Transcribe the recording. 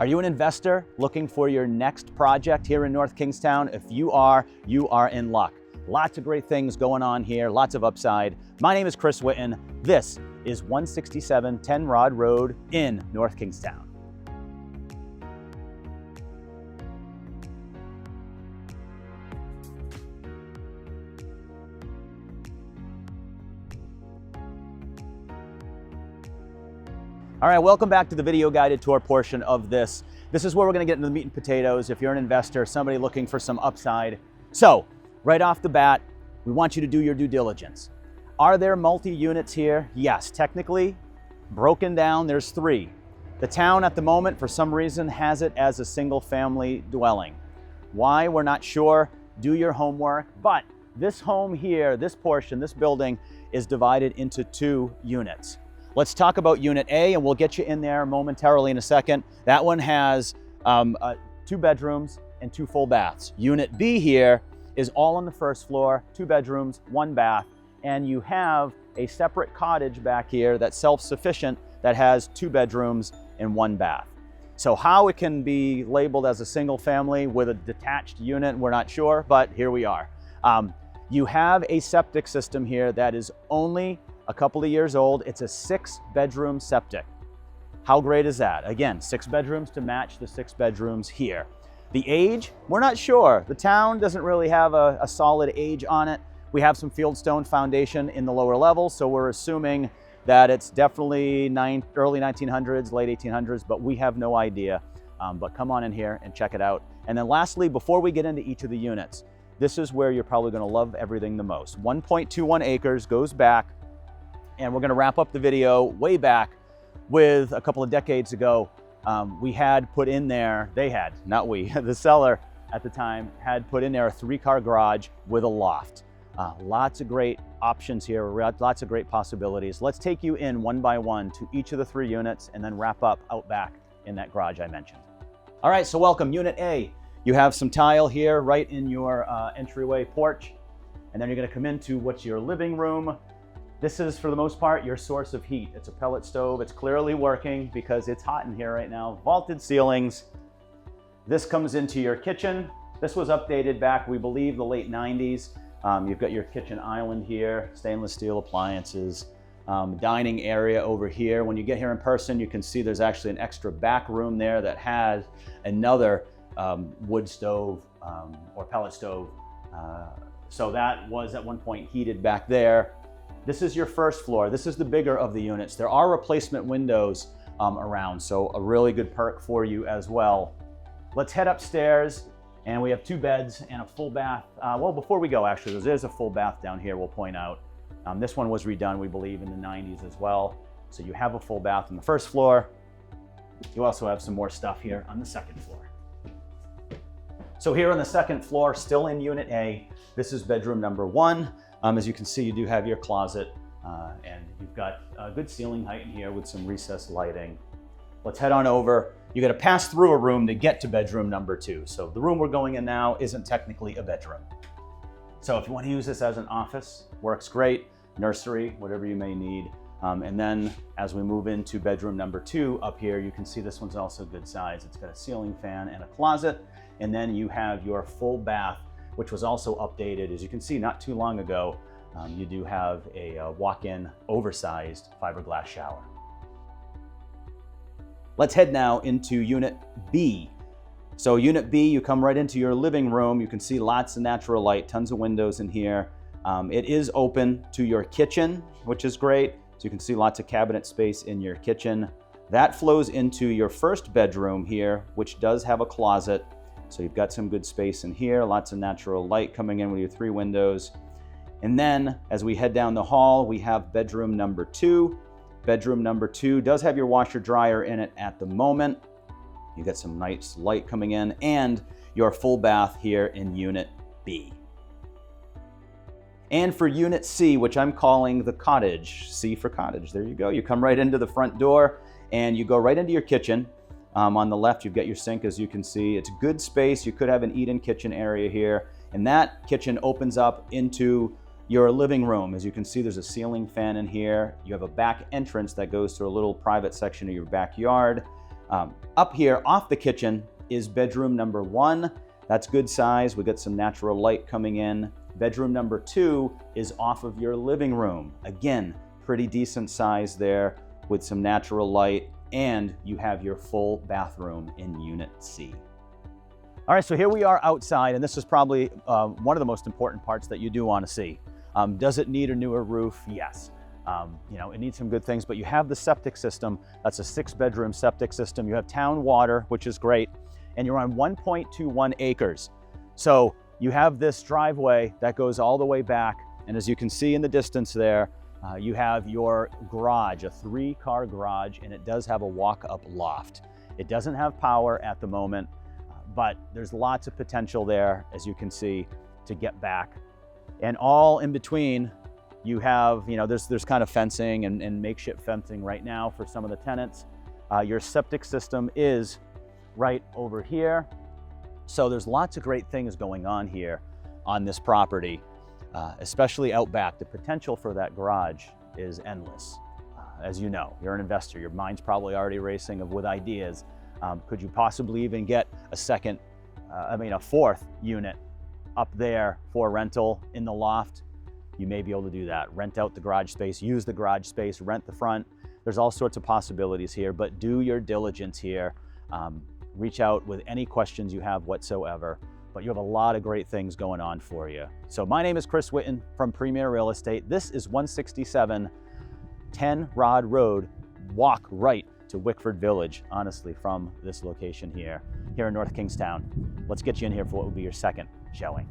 Are you an investor looking for your next project here in North Kingstown? If you are in luck. Lots of great things going on here, lots of upside. My name is Chris Witten. This is 167 10 Rod Road in North Kingstown. All right, welcome back to the video guided tour portion of this. This is where we're gonna get into the meat and potatoes. If you're an investor, somebody looking for some upside. So, right off the bat, we want you to do your due diligence. Are there multi-units here? Yes, technically, broken down, there's 3. The town at the moment, for some reason, has it as a single family dwelling. Why, we're not sure. Do your homework, but this home here, this portion, this building is divided into 2 units. Let's talk about Unit A, and we'll get you in there momentarily in a second. That one has 2 bedrooms and 2 full baths. Unit B here is all on the first floor, 2 bedrooms, 1 bath, and you have a separate cottage back here that's self-sufficient that has 2 bedrooms and 1 bath. So how it can be labeled as a single family with a detached unit, we're not sure, but here we are. You have a septic system here that is only a couple of years old. It's a 6-bedroom septic. How great is that? Again, 6 bedrooms to match the 6 bedrooms here. The age, we're not sure. The town doesn't really have a solid age on it. We have some fieldstone foundation in the lower level, so we're assuming that it's definitely early 1900s, late 1800s, but we have no idea. But come on in here and check it out. And then lastly, before we get into each of the units, this is where you're probably gonna love everything the most. 1.21 acres goes back, and we're gonna wrap up the video way back with a couple of decades ago. We had put in there, they had, not we, the seller at the time had put in there a 3-car garage with a loft. Lots of great options here, lots of great possibilities. Let's take you in one by one to each of the 3 units and then wrap up out back in that garage I mentioned. All right, so welcome, Unit A. You have some tile here right in your entryway porch, and then you're gonna come into what's your living room. This is, for the most part, your source of heat. It's a pellet stove. It's clearly working because it's hot in here right now. Vaulted ceilings. This comes into your kitchen. This was updated back, we believe, the late 90s. You've got your kitchen island here, stainless steel appliances, dining area over here. When you get here in person, you can see there's actually an extra back room there that has another wood stove or pellet stove. So that was at one point heated back there. This is your first floor. This is the bigger of the units. There are replacement windows around, so a really good perk for you as well. Let's head upstairs, and we have 2 beds and a full bath. Well, before we go, actually, there's a full bath down here, we'll point out. This one was redone, we believe, in the 90s as well. So you have a full bath on the first floor. You also have some more stuff here on the second floor. So here on the second floor, still in Unit A, this is bedroom number 1. As you can see, you do have your closet, and you've got a good ceiling height in here with some recessed lighting. Let's head on over. You got to pass through a room to get to bedroom number 2. So the room we're going in now isn't technically a bedroom. So if you want to use this as an office, works great. Nursery, whatever you may need. And then as we move into bedroom number 2 up here, you can see this one's also good size. It's got a ceiling fan and a closet. And then you have your full bath, which was also updated. As you can see, not too long ago, you do have a walk-in oversized fiberglass shower. Let's head now into Unit B. So Unit B, you come right into your living room. You can see lots of natural light, tons of windows in here. It is open to your kitchen, which is great. So you can see lots of cabinet space in your kitchen. That flows into your first bedroom here, which does have a closet. So you've got some good space in here, lots of natural light coming in with your 3 windows. And then as we head down the hall, we have bedroom number 2. Bedroom number 2 does have your washer dryer in it at the moment. You've got some nice light coming in, and your full bath here in Unit B. And for Unit C, which I'm calling the cottage, C for cottage, there you go. You come right into the front door and you go right into your kitchen. On the left, you've got your sink, as you can see. It's good space. You could have an eat-in kitchen area here. And that kitchen opens up into your living room. As you can see, there's a ceiling fan in here. You have a back entrance that goes to a little private section of your backyard. Up here off the kitchen is bedroom number 1. That's good size. We got some natural light coming in. Bedroom number 2 is off of your living room. Again, pretty decent size there with some natural light, and you have your full bathroom in Unit C. All right, so here we are outside, and this is probably one of the most important parts that you do want to see. Does it need a newer roof? Yes. You know, it needs some good things, but you have the septic system. That's a 6-bedroom septic system. You have town water, which is great, and you're on 1.21 acres. So you have this driveway that goes all the way back, and as you can see in the distance there, you have your garage, a 3-car garage, and it does have a walk-up loft. It doesn't have power at the moment, but there's lots of potential there, as you can see, to get back. And all in between, you have, you know, there's kind of fencing and makeshift fencing right now for some of the tenants. Your septic system is right over here. So there's lots of great things going on here on this property, especially out back. The potential for that garage is endless. As you know, you're an investor. Your mind's probably already racing with ideas. Could you possibly even get a 4th unit up there for rental in the loft? You may be able to do that. Rent out the garage space, use the garage space, rent the front. There's all sorts of possibilities here, but do your diligence here. Reach out with any questions you have whatsoever, but you have a lot of great things going on for you. So my name is Chris Witten from Premier Real Estate. This is 167 10 Rod Road. Walk right to Wickford Village, honestly, from this location here in North Kingstown. Let's get you in here for what will be your second showing.